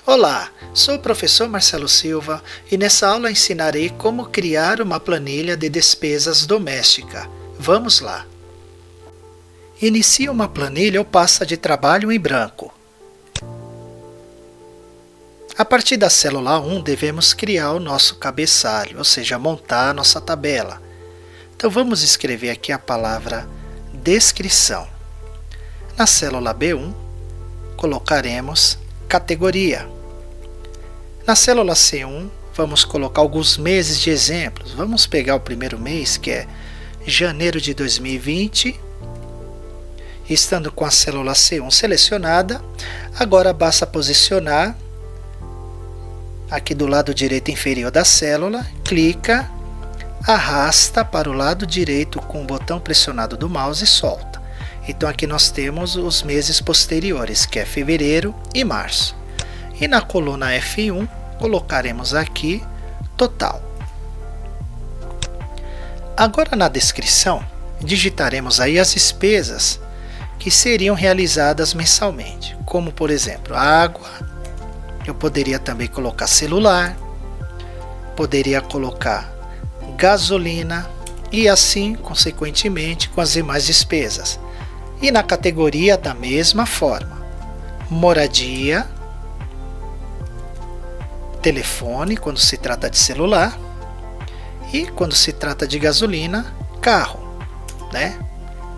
Olá, sou o professor Marcelo Silva e nessa aula ensinarei como criar uma planilha de despesas doméstica. Vamos lá! Inicie uma planilha ou pasta de trabalho em branco. A partir da célula 1, devemos criar o nosso cabeçalho, ou seja, montar a nossa tabela. Então vamos escrever aqui a palavra descrição. Na célula B1, colocaremos categoria. Na célula C1, vamos colocar alguns meses de exemplos. Vamos pegar o primeiro mês, que é janeiro de 2020. Estando com a célula C1 selecionada, agora basta posicionar aqui do lado direito inferior da célula, clica, arrasta para o lado direito com o botão pressionado do mouse e solta. Então aqui nós temos os meses posteriores, que é fevereiro e março. E na coluna F1, colocaremos aqui total. Agora na descrição, digitaremos aí as despesas que seriam realizadas mensalmente, como por exemplo, água, eu poderia também colocar celular, poderia colocar gasolina e assim, consequentemente, com as demais despesas. E na categoria da mesma forma, moradia, telefone, quando se trata de celular, e quando se trata de gasolina, carro, né?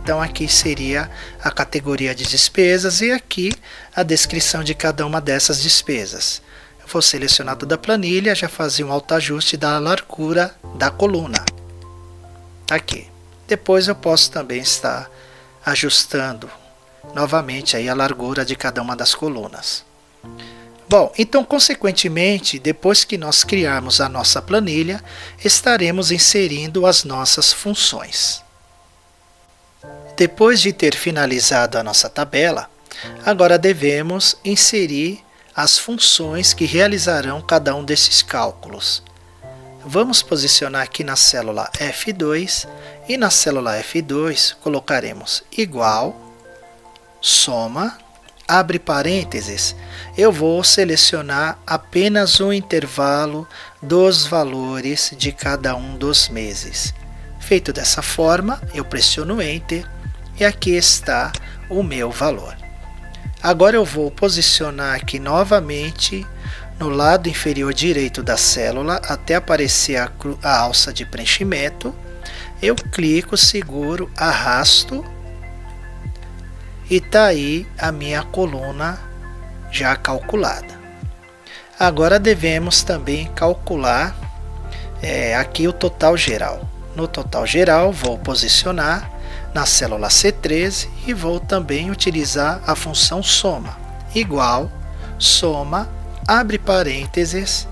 Então aqui seria a categoria de despesas e aqui a descrição de cada uma dessas despesas. Eu vou selecionar toda a planilha, já fazer um autoajuste da largura da coluna. Aqui. Depois eu posso também estar ajustando novamente aí a largura de cada uma das colunas. Bom, então consequentemente, depois que nós criarmos a nossa planilha, estaremos inserindo as nossas funções. Depois de ter finalizado a nossa tabela, agora devemos inserir as funções que realizarão cada um desses cálculos. Vamos posicionar aqui na célula F2 e na célula F2 colocaremos igual, soma, abre parênteses, eu vou selecionar apenas o intervalo dos valores de cada um dos meses. Feito dessa forma, eu pressiono Enter e aqui está o meu valor. Agora eu vou posicionar aqui novamente no lado inferior direito da célula até aparecer a alça de preenchimento. Eu clico, seguro, arrasto e está aí a minha coluna já calculada. Agora devemos também calcular aqui o total geral. No total geral, vou posicionar na célula C13 e vou também utilizar a função soma. Igual, soma, abre parênteses,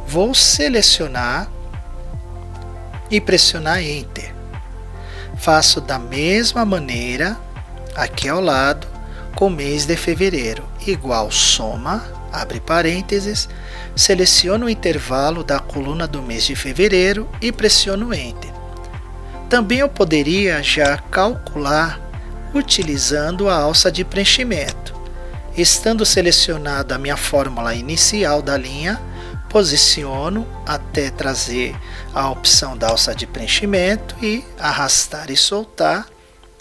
vou selecionar e pressionar Enter. Faço da mesma maneira aqui ao lado com o mês de fevereiro. Igual, soma, abre parênteses, seleciono o intervalo da coluna do mês de fevereiro e pressiono Enter. Também eu poderia já calcular utilizando a alça de preenchimento. Estando selecionada a minha fórmula inicial da linha, posiciono até trazer a opção da alça de preenchimento e arrastar e soltar.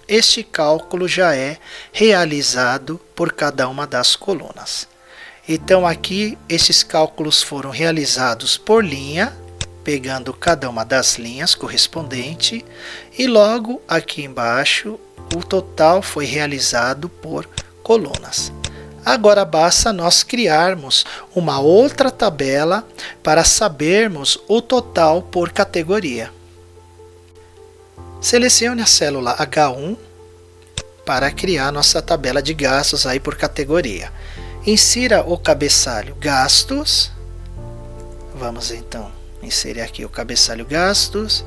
Este cálculo já é realizado por cada uma das colunas. Então aqui esses cálculos foram realizados por linha, pegando cada uma das linhas correspondente, e logo aqui embaixo o total foi realizado por colunas. Agora basta nós criarmos uma outra tabela para sabermos o total por categoria. Selecione a célula H1 para criar nossa tabela de gastos aí por categoria. Insira o cabeçalho gastos. Vamos então inserir aqui o cabeçalho gastos.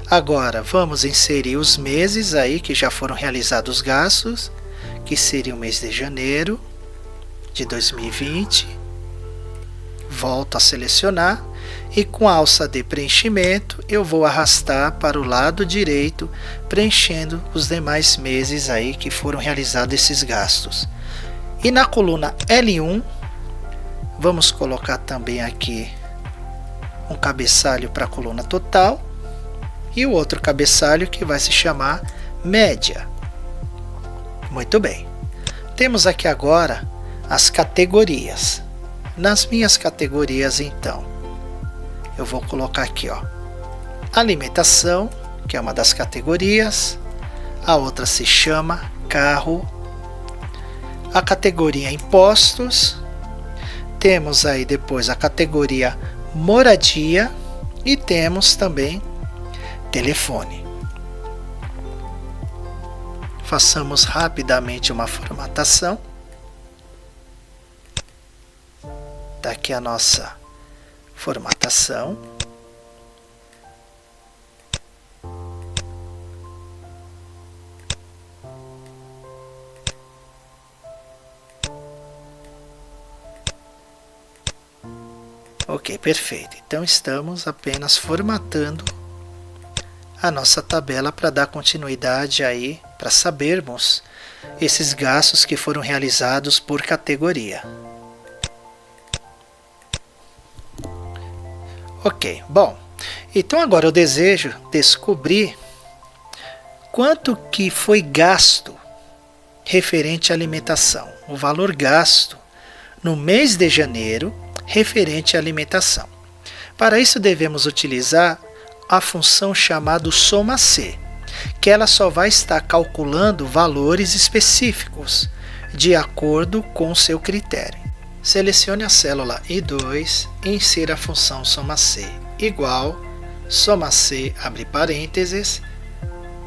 Agora vamos inserir os meses aí que já foram realizados os gastos, que seria o mês de janeiro de 2020. Volto a selecionar e com a alça de preenchimento eu vou arrastar para o lado direito, preenchendo os demais meses aí que foram realizados esses gastos. E na coluna L1 Vamos colocar também aqui um cabeçalho para a coluna total e o outro cabeçalho que vai se chamar média. Muito bem. Temos aqui agora as categorias. Nas minhas categorias, então, eu vou colocar aqui, ó, alimentação, que é uma das categorias. A outra se chama carro. A categoria impostos. Temos aí depois a categoria moradia e temos também telefone. Façamos rapidamente uma formatação. Está aqui a nossa formatação. Ok, perfeito. Então estamos apenas formatando a nossa tabela para dar continuidade aí, para sabermos esses gastos que foram realizados por categoria. Ok, bom, então agora eu desejo descobrir quanto que foi gasto referente à alimentação, o valor gasto no mês de janeiro referente à alimentação. Para isso devemos utilizar a função chamada soma-C, que ela só vai estar calculando valores específicos de acordo com o seu critério. Selecione a célula I2 e insira a função soma-C igual soma-C, abre parênteses.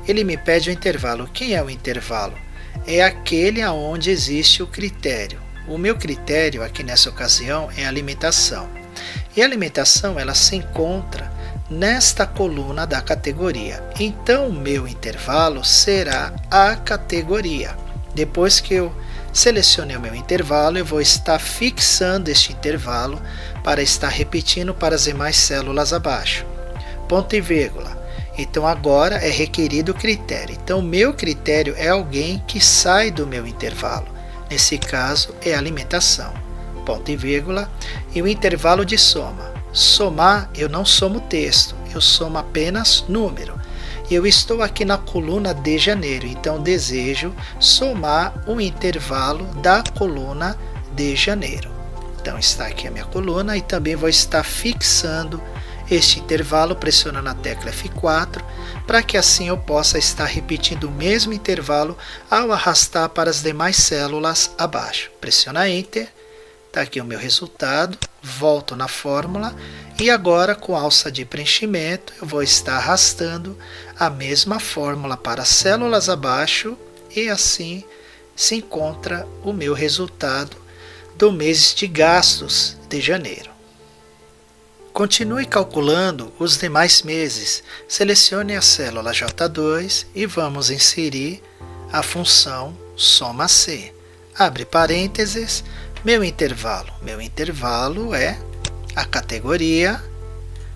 Ele me pede o intervalo. Quem é o intervalo? É aquele aonde existe o critério. O meu critério aqui nessa ocasião é alimentação. E a alimentação ela se encontra nesta coluna da categoria. Então o meu intervalo será a categoria. Depois que eu selecionei o meu intervalo, eu vou estar fixando este intervalo para estar repetindo para as demais células abaixo. Ponto e vírgula. Então agora é requerido o critério. Então o meu critério é alguém que sai do meu intervalo. Nesse caso é alimentação. Ponto e vírgula. E o intervalo de soma. Somar, eu não somo texto, eu somo apenas número. Eu estou aqui na coluna de janeiro, então desejo somar o intervalo da coluna de janeiro. Então está aqui a minha coluna e também vou estar fixando este intervalo pressionando a tecla F4 para que assim eu possa estar repetindo o mesmo intervalo ao arrastar para as demais células abaixo. Pressiona Enter, está aqui o meu resultado, volto na fórmula e agora com alça de preenchimento eu vou estar arrastando a mesma fórmula para as células abaixo e assim se encontra o meu resultado do mês de gastos de janeiro. Continue calculando os demais meses. Selecione a célula J2 e vamos inserir a função soma-C. Abre parênteses, meu intervalo. Meu intervalo é a categoria.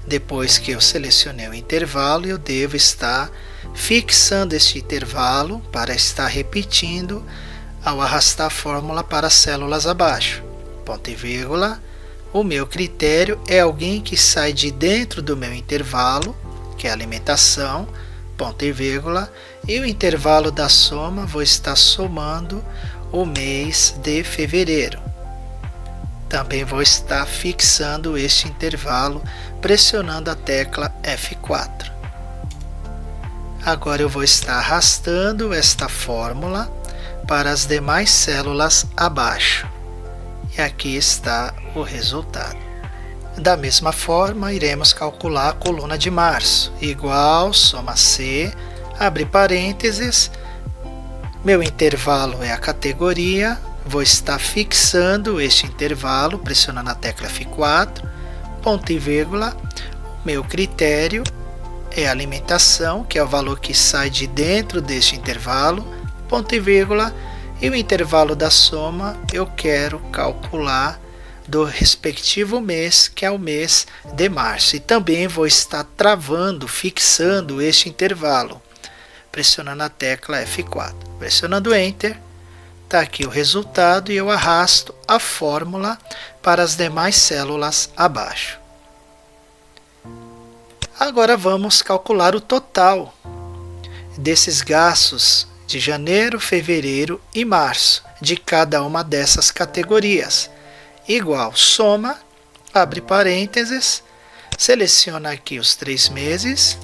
Depois que eu selecionei o intervalo, eu devo estar fixando este intervalo para estar repetindo ao arrastar a fórmula para as células abaixo. Ponto e vírgula. O meu critério é alguém que sai de dentro do meu intervalo, que é a alimentação, ponto e vírgula, e o intervalo da soma vou estar somando o mês de fevereiro. Também vou estar fixando este intervalo pressionando a tecla F4. Agora eu vou estar arrastando esta fórmula para as demais células abaixo. E aqui está o resultado. Da mesma forma, iremos calcular a coluna de março, igual soma-C, abre parênteses, meu intervalo é a categoria, vou estar fixando este intervalo, pressionando a tecla F4, ponto e vírgula, meu critério é a alimentação, que é o valor que sai de dentro deste intervalo, ponto e vírgula, e o intervalo da soma eu quero calcular do respectivo mês, que é o mês de março. E também vou estar travando, fixando este intervalo, pressionando a tecla F4. Pressionando Enter, Está aqui o resultado e eu arrasto a fórmula para as demais células abaixo. Agora vamos calcular o total desses gastos de janeiro, fevereiro e março de cada uma dessas categorias. Igual soma, abre parênteses, seleciona aqui os 3 meses,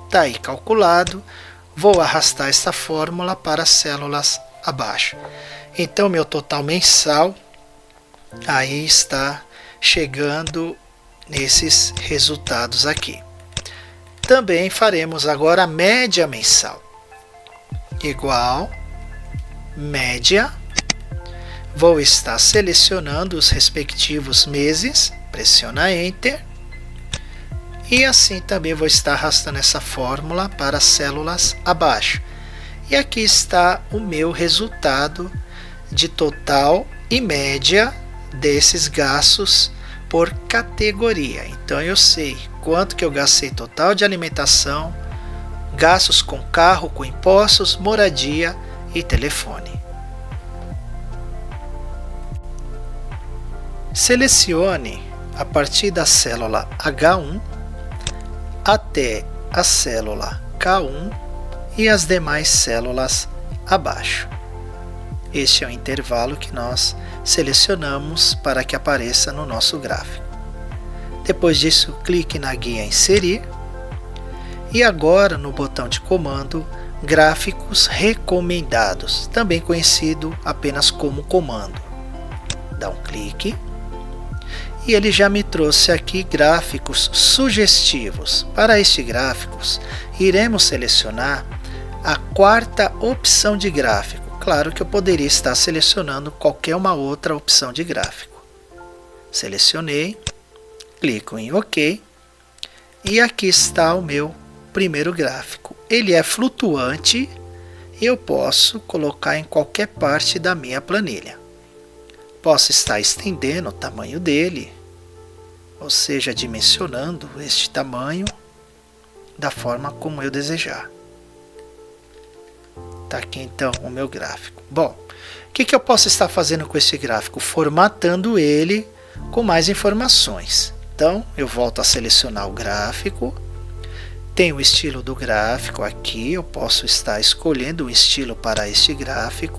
está aí calculado, vou arrastar essa fórmula para as células abaixo. Então, meu total mensal aí está chegando nesses resultados aqui. Também faremos agora a média mensal. Igual, média, vou estar selecionando os respectivos meses, pressiona Enter, e assim também vou estar arrastando essa fórmula para as células abaixo. E aqui está o meu resultado de total e média desses gastos por categoria. Então eu sei quanto que eu gastei total de alimentação, gastos com carro, com impostos, moradia e telefone. Selecione a partir da célula H1 até a célula K1 e as demais células abaixo. Este é o intervalo que nós selecionamos para que apareça no nosso gráfico. Depois disso, clique na guia Inserir e agora no botão de comando Gráficos Recomendados, também conhecido apenas como comando. Dá um clique e ele já me trouxe aqui gráficos sugestivos. Para estes gráficos, iremos selecionar a 4ª opção de gráfico. Claro que eu poderia estar selecionando qualquer uma outra opção de gráfico. Selecionei, clico em OK e aqui está o meu primeiro gráfico. Ele é flutuante e eu posso colocar em qualquer parte da minha planilha. Posso estar estendendo o tamanho dele, ou seja, dimensionando este tamanho da forma como eu desejar. Está aqui então o meu gráfico. Bom, o que eu posso estar fazendo com esse gráfico? Formatando ele com mais informações. Então, eu volto a selecionar o gráfico. Tem o estilo do gráfico aqui. Eu posso estar escolhendo um estilo para este gráfico.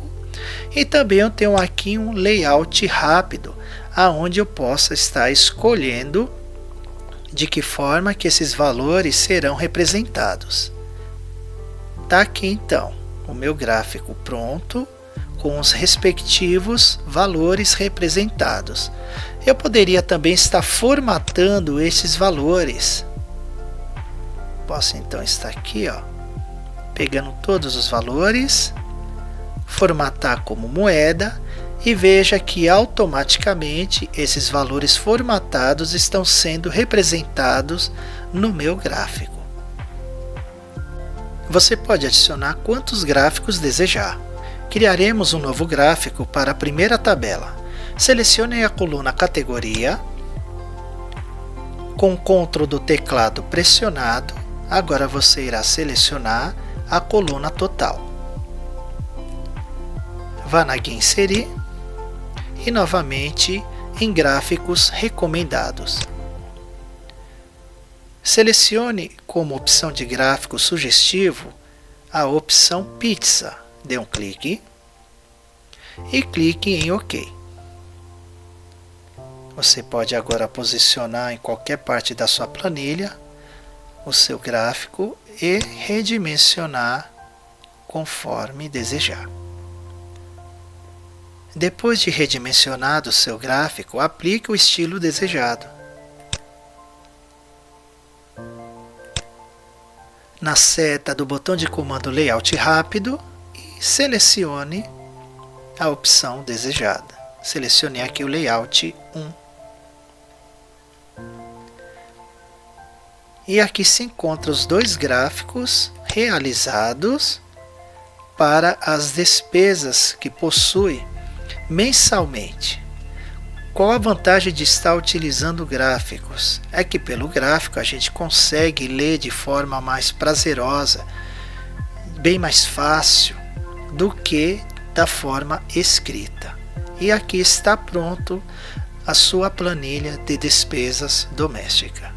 E também eu tenho aqui um layout rápido, aonde eu possa estar escolhendo de que forma que esses valores serão representados. Está aqui então o meu gráfico pronto, com os respectivos valores representados. Eu poderia também estar formatando esses valores. Posso então estar aqui, pegando todos os valores, formatar como moeda e veja que automaticamente esses valores formatados estão sendo representados no meu gráfico. Você pode adicionar quantos gráficos desejar. Criaremos um novo gráfico para a primeira tabela. Selecione a coluna Categoria. Com o Ctrl do teclado pressionado, agora você irá selecionar a coluna Total. Vá na guia Inserir e novamente em Gráficos Recomendados. Selecione como opção de gráfico sugestivo a opção Pizza. Dê um clique e clique em OK. Você pode agora posicionar em qualquer parte da sua planilha o seu gráfico e redimensionar conforme desejar. Depois de redimensionado o seu gráfico, aplique o estilo desejado. Na seta do botão de comando Layout Rápido e selecione a opção desejada. Selecione aqui o Layout 1. E aqui se encontram os dois gráficos realizados para as despesas que possui mensalmente. Qual a vantagem de estar utilizando gráficos? É que pelo gráfico a gente consegue ler de forma mais prazerosa, bem mais fácil do que da forma escrita. E aqui está pronto a sua planilha de despesas domésticas.